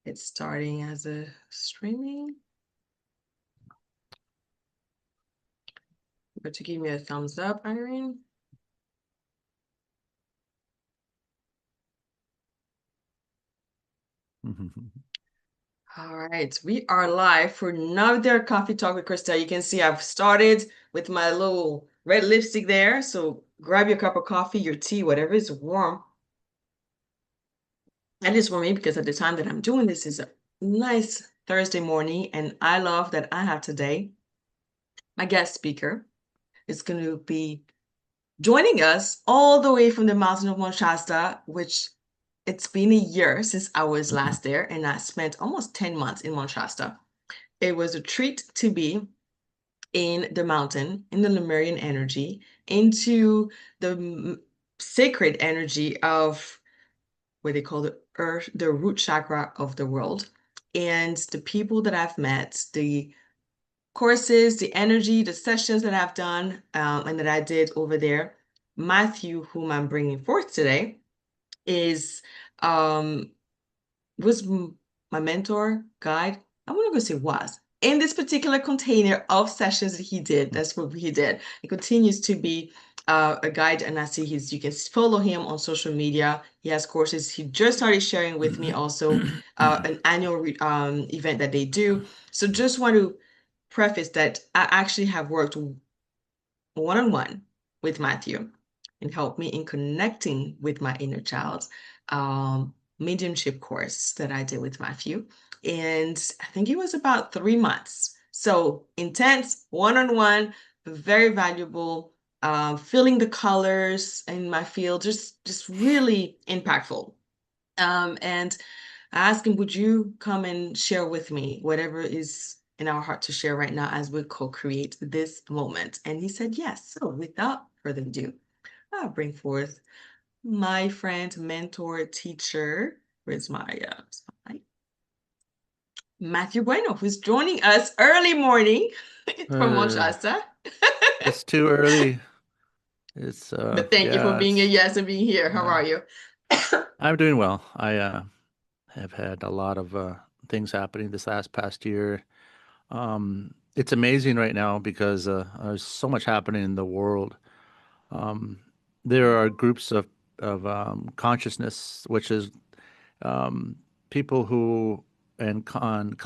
It's starting as a streaming. But to give me a thumbs up, Irene. All right, we are live for another coffee talk with Kristel. You can see I've started with my little red lipstick there. So grab your cup of coffee, your tea, whatever is warm. At least for me, because at the time that I'm doing this is a nice Thursday morning, and I love that I have today my guest speaker is going to be joining us all the way from the mountain of Mount Shasta, which it's been a year since I was last there, and I spent almost 10 months in Mount Shasta. It was a treat to be in the mountain, in the Lemurian energy, into the sacred energy of what they call the earth, the root chakra of the world. And the people that I've met, the courses, the energy, the sessions that I've done and that I did over there. Matthew, whom I'm bringing forth today, is was my mentor, guide. I'm not gonna say was in this particular container of sessions that he did. That's what he did. He continues to be a guide, and I see you can follow him on social media. He has courses. He just started sharing with me also an annual event that they do. So just want to preface that I actually have worked one-on-one with Matthew and helped me in connecting with my inner child. Mediumship course that I did with Matthew. And I think it was about 3 months. So intense, one-on-one, very valuable, feeling the colors in my field, just really impactful. And I asked him, would you come and share with me whatever is in our heart to share right now as we co-create this moment? And he said yes. So without further ado, I'll bring forth my friend, mentor, teacher. Where's my spotlight? Matthew Bueno, who's joining us early morning from Mount Shasta. It's too early. It's But thank you for being a yes and being here. How are you? I'm doing well. I have had a lot of things happening this past year. It's amazing right now because there's so much happening in the world. There are groups of consciousness, which is people who and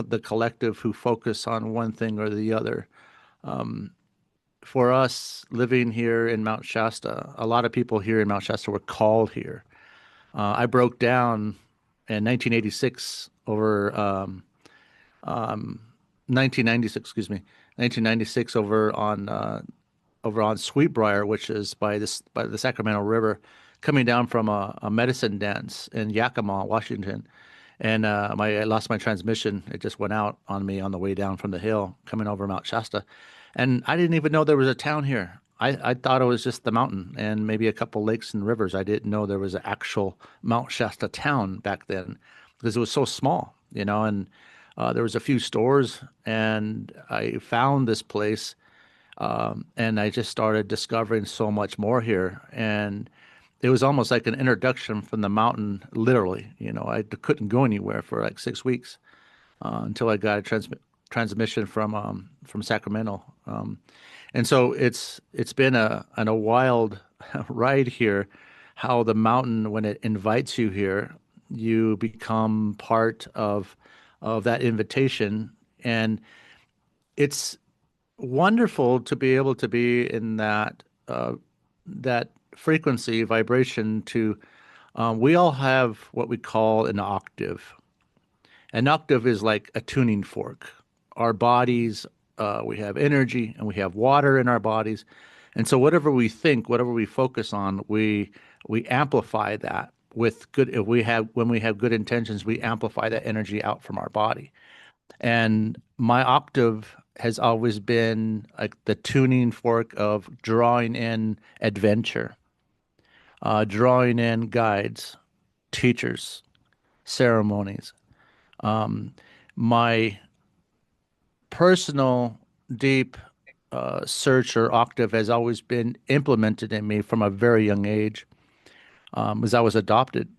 the collective who focus on one thing or the other. For us living here in Mount Shasta, a lot of people here in Mount Shasta were called here. I broke down in 1986 over 1996, excuse me, 1996 over on Sweetbriar, which is by the Sacramento River, coming down from a medicine dance in Yakima, Washington, and I lost my transmission. It just went out on me on the way down from the hill coming over Mount Shasta, and I didn't even know there was a town here. I thought it was just the mountain and maybe a couple lakes and rivers. I didn't know there was an actual Mount Shasta town back then because it was so small, and there was a few stores, and I found this place, and I just started discovering so much more here. And it was almost like an introduction from the mountain, literally. I couldn't go anywhere for like 6 weeks until I got a transmission from Sacramento. And so it's been a wild ride here. How the mountain, when it invites you here, you become part of that invitation, and it's wonderful to be able to be in that frequency vibration. We all have what we call an octave. An octave is like a tuning fork. Our bodies, we have energy and we have water in our bodies. And so whatever we think, whatever we focus on, we amplify that with good. If we have When we have good intentions, we amplify that energy out from our body. And my octave has always been like the tuning fork of drawing in adventure, drawing in guides, teachers, ceremonies. My personal deep search or octave has always been implemented in me from a very young age, as I was adopted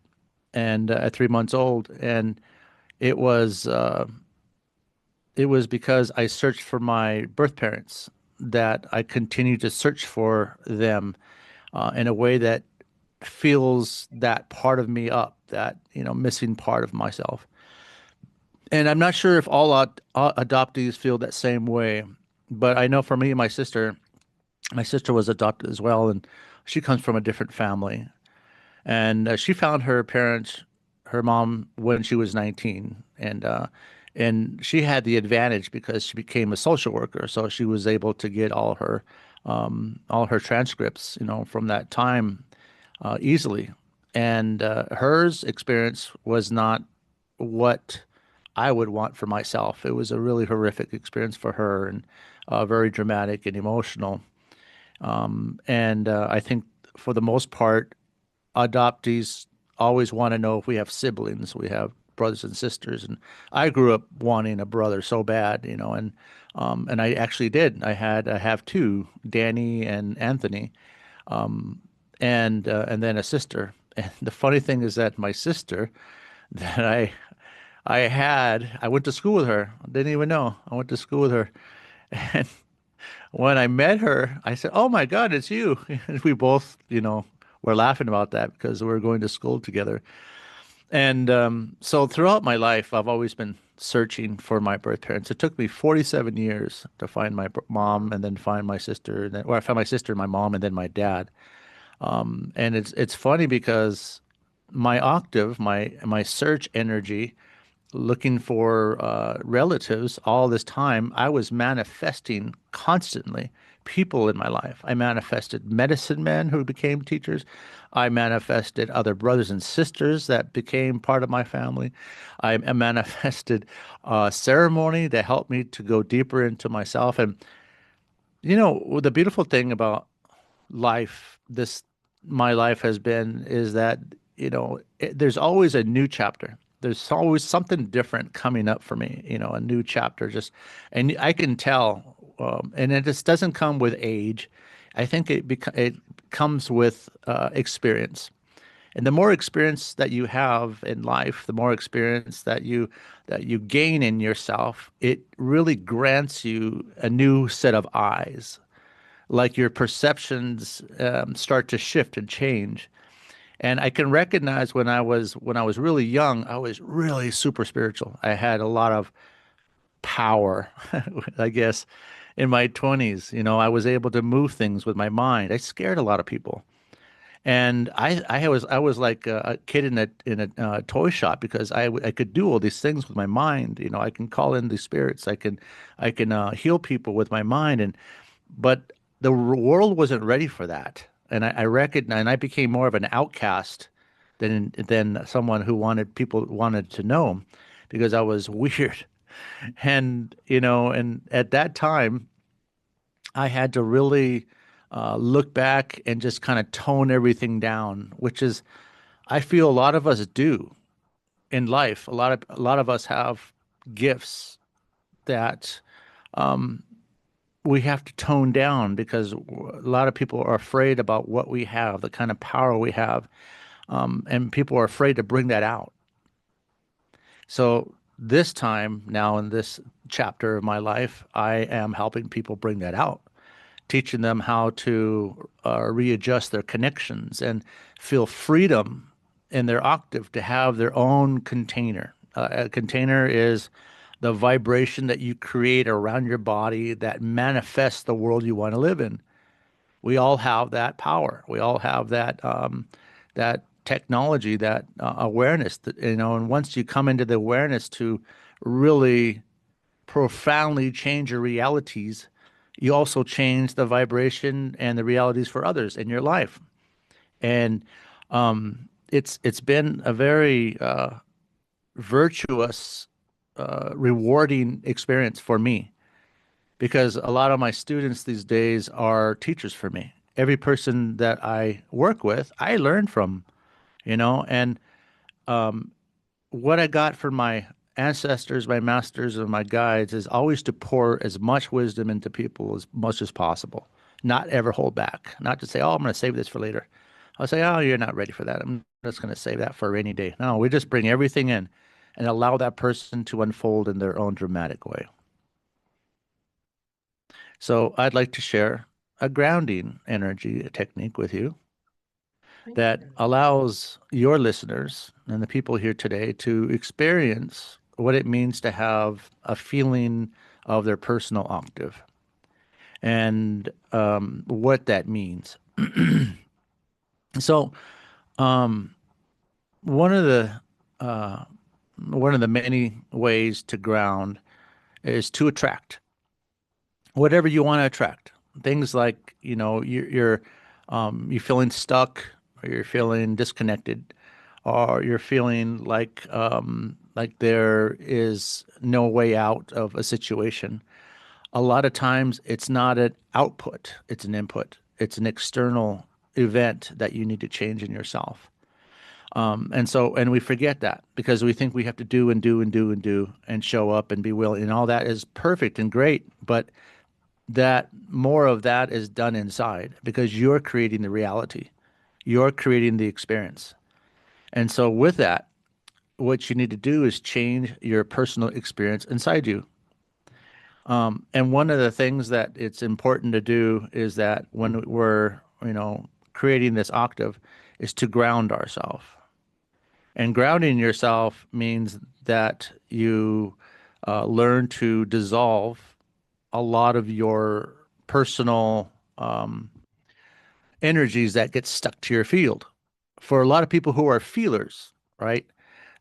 and at 3 months old. And It was uh, it was because I searched for my birth parents that I continue to search for them in a way that fills that part of me up, that missing part of myself. And I'm not sure if all adoptees feel that same way, but I know for me, my sister was adopted as well, and she comes from a different family. And she found her parents, her mom, when she was 19, and she had the advantage because she became a social worker, so she was able to get all her transcripts, from that time easily. And hers experience was not what I would want for myself. It was a really horrific experience for her and very dramatic and emotional. And I think for the most part, adoptees always want to know if we have siblings, we have brothers and sisters. And I grew up wanting a brother so bad, and I actually did. I have two, Danny and Anthony, and then a sister. And the funny thing is that my sister that I went to school with her. I didn't even know. I went to school with her. And when I met her, I said, "Oh my God, it's you." And we both, were laughing about that because we were going to school together. And so throughout my life, I've always been searching for my birth parents. It took me 47 years to find my mom and then find my sister. Or I found my sister, my mom, and then my dad. And it's funny because my octave, my search energy, looking for relatives all this time, I was manifesting constantly people in my life. I manifested medicine men who became teachers. I manifested other brothers and sisters that became part of my family. I manifested ceremony that helped me to go deeper into myself. And the beautiful thing about life, this my life has been, is that there's always a new chapter. There's always something different coming up for me, a new chapter. Just, and I can tell, and it just doesn't come with age. I think it comes with experience. And the more experience that you have in life, the more experience that you gain in yourself, it really grants you a new set of eyes, like your perceptions start to shift and change. And I can recognize when I was really young, I was really super spiritual. I had a lot of power, I guess, in my 20s. I was able to move things with my mind. I scared a lot of people. And I was like a kid in a toy shop because I could do all these things with my mind. I can call in the spirits. I can heal people with my mind. But the world wasn't ready for that, and I recognized, and I became more of an outcast than someone who people wanted to know, because I was weird. And and at that time, I had to really look back and just kind of tone everything down, which is, I feel a lot of us do in life. A lot of us have gifts that we have to tone down because a lot of people are afraid about what we have, the kind of power we have, and people are afraid to bring that out. So this time now in this chapter of my life, I am helping people bring that out, teaching them how to readjust their connections and feel freedom in their octave to have their own container. A container is the vibration that you create around your body that manifests the world you want to live in. We all have that power. We all have that technology, that awareness. And once you come into the awareness to really profoundly change your realities, you also change the vibration and the realities for others in your life. And it's been a very virtuous, rewarding experience for me, because a lot of my students these days are teachers for me. Every person that I work with, I learn from, and what I got from my ancestors, my masters, and my guides is always to pour as much wisdom into people as much as possible, not ever hold back, not to say, "Oh, I'm going to save this for later." I'll say, "Oh, you're not ready for that. I'm just going to save that for a rainy day." No, we just bring everything in. and allow that person to unfold in their own dramatic way. So I'd like to share a grounding energy technique with you Thank that you. allows your listeners and the people here today to experience what it means to have a feeling of their personal octave and what that means. So, um, one of the uh, one of the many ways to ground is to attract whatever you want to attract. Things like, you're feeling stuck, or you're feeling disconnected, or you're feeling like there is no way out of a situation. A lot of times it's not an output, it's an input. It's an external event that you need to change in yourself. And we forget that because we think we have to do and do and do and do and show up and be willing, and all that is perfect and great. But that more of that is done inside because you're creating the reality, you're creating the experience. And so, with that, what you need to do is change your personal experience inside you. And one of the things that it's important to do is that when we're, creating this octave, is to ground ourselves. And grounding yourself means that you learn to dissolve a lot of your personal energies that get stuck to your field. For a lot of people who are feelers, right?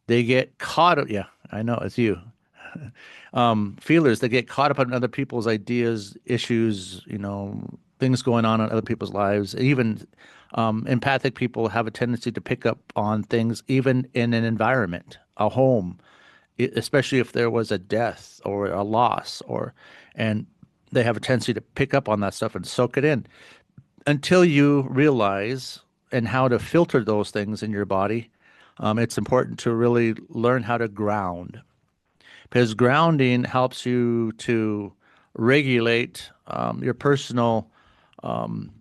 They get caught up. Yeah, I know it's you. Feelers that get caught up on other people's ideas, issues, things going on in other people's lives. Even empathic people have a tendency to pick up on things, even in an environment, a home, especially if there was a death or a loss, and they have a tendency to pick up on that stuff and soak it in until you realize and how to filter those things in your body. It's important to really learn how to ground because grounding helps you to regulate your personal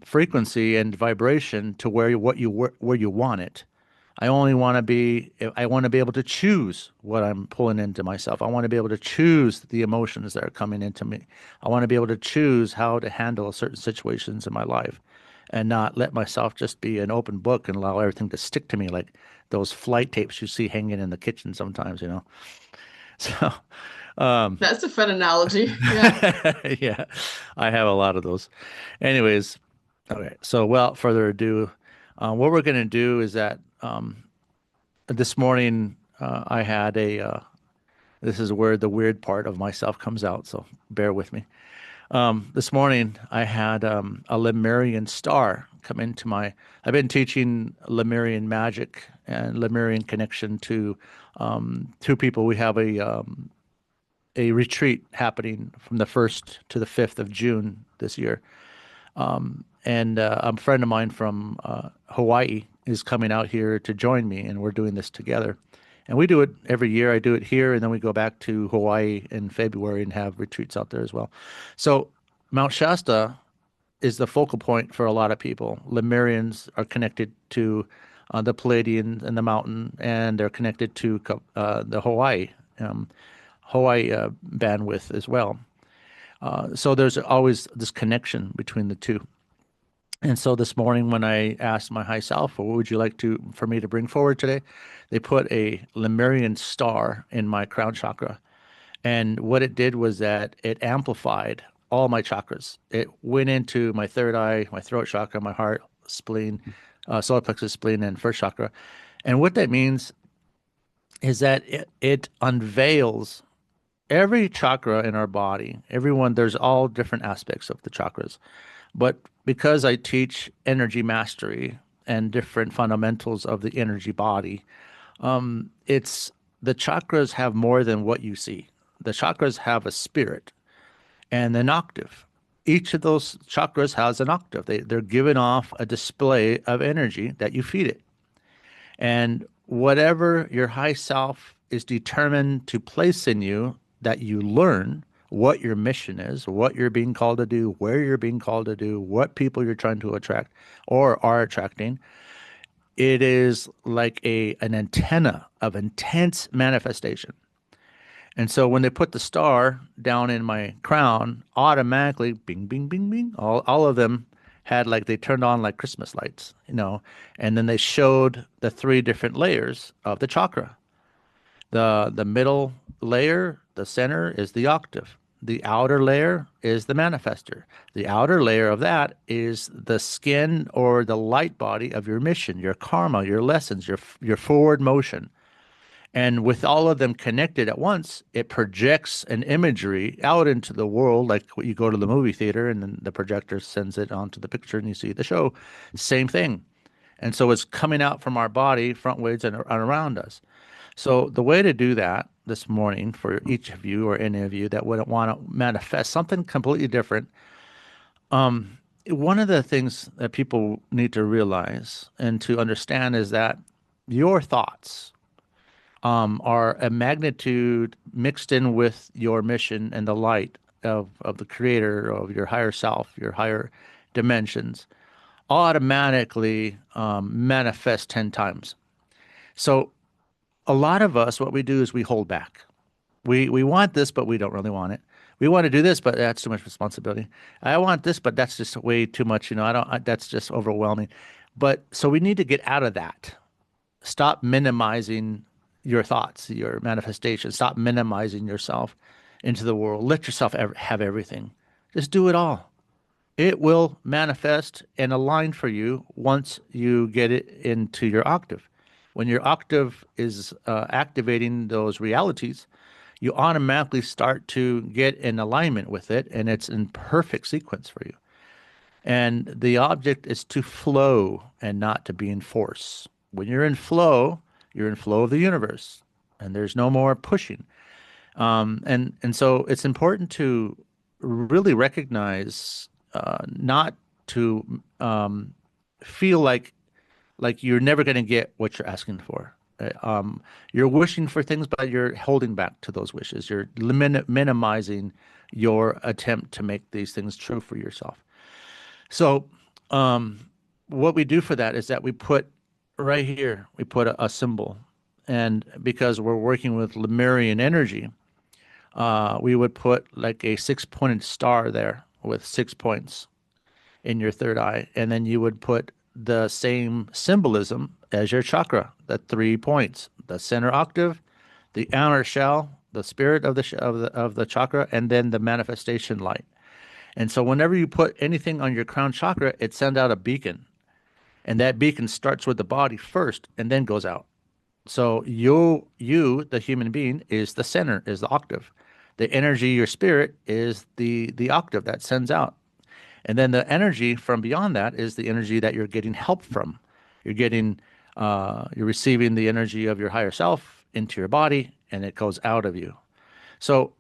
frequency and vibration to where you want it. I want to be able to choose what I'm pulling into myself. I want to be able to choose the emotions that are coming into me. I want to be able to choose how to handle certain situations in my life and not let myself just be an open book and allow everything to stick to me like those flight tapes you see hanging in the kitchen sometimes. So, That's a fun analogy. Yeah. yeah, I have a lot of those. Anyways, okay. So, without further ado, what we're going to do is that this morning I had this is where the weird part of myself comes out. So, bear with me. This morning I had a Lemurian star come into my. I've been teaching Lemurian magic and Lemurian connection to two people. We have a retreat happening from the 1st to the 5th of June this year. And a friend of mine from Hawaii is coming out here to join me, and we're doing this together. And we do it every year. I do it here, and then we go back to Hawaii in February and have retreats out there as well. So Mount Shasta is the focal point for a lot of people. Lemurians are connected to the Palladian and the mountain, and they're connected to the Hawaii bandwidth as well. So there's always this connection between the two. And so this morning, when I asked my high self, "Well, what would you like for me to bring forward today?" They put a Lemurian star in my crown chakra. And what it did was that it amplified all my chakras. It went into my third eye, my throat chakra, my heart, spleen, solar plexus, spleen, and first chakra. And what that means is that it unveils every chakra in our body. There's all different aspects of the chakras. But because I teach energy mastery and different fundamentals of the energy body, it's the chakras have more than what you see. The chakras have a spirit and an octave. Each of those chakras has an octave. They're giving off a display of energy that you feed it. And whatever your high self is determined to place in you, that you learn what your mission is, what you're being called to do, where you're being called to do, what people you're trying to attract or are attracting, It is like an antenna of intense manifestation. And so when they put the star down in my crown, automatically, bing, bing, bing, bing, all of them had like they turned on like Christmas lights, and then they showed the three different layers of the chakra. The middle layer, the center is the octave. The outer layer is the manifester. The outer layer of that is the skin or the light body of your mission, your karma, your lessons, your forward motion. And with all of them connected at once, it projects an imagery out into the world, like when you go to the movie theater and then the projector sends it onto the picture and you see the show. Same thing. And so it's coming out from our body, frontwards and around us. So the way to do that this morning for each of you or any of you that would want to manifest something completely different, one of the things that people need to realize and to understand is that your thoughts are a magnitude mixed in with your mission and the light of the creator, of your higher self, your higher dimensions, automatically manifest 10 times. So a lot of us, what we do is we hold back. We want this, but we don't really want it. We want to do this, but that's too much responsibility. I want this, but that's just way too much. That's just overwhelming. But so we need to get out of that. Stop minimizing your thoughts, your manifestation. Stop minimizing yourself into the world. Let yourself have everything. Just do it all. It will manifest and align for you once you get it into your octave. When your octave is activating those realities, you automatically start to get in alignment with it, and it's in perfect sequence for you. And the object is to flow and not to be in force. When you're in flow of the universe, and there's no more pushing. And so it's important to really recognize, not to feel like you're never going to get what you're asking for. You're wishing for things, but you're holding back to those wishes. You're minimizing your attempt to make these things true for yourself. So, what we do for that is that we put right here, we put a symbol. And because we're working with Lemurian energy, we would put like a 6-pointed star there with 6 points in your third eye. And then you would put the same symbolism as your chakra, the 3 points, the center octave, the outer shell, the spirit of the chakra, and then the manifestation light. And so whenever you put anything on your crown chakra, it sends out a beacon. And that beacon starts with the body first and then goes out. So you, the human being, is the center, is the octave. The energy, your spirit, is the octave that sends out. And then the energy from beyond that is the energy that you're getting help from. You're receiving the energy of your higher self into your body, and it goes out of you. So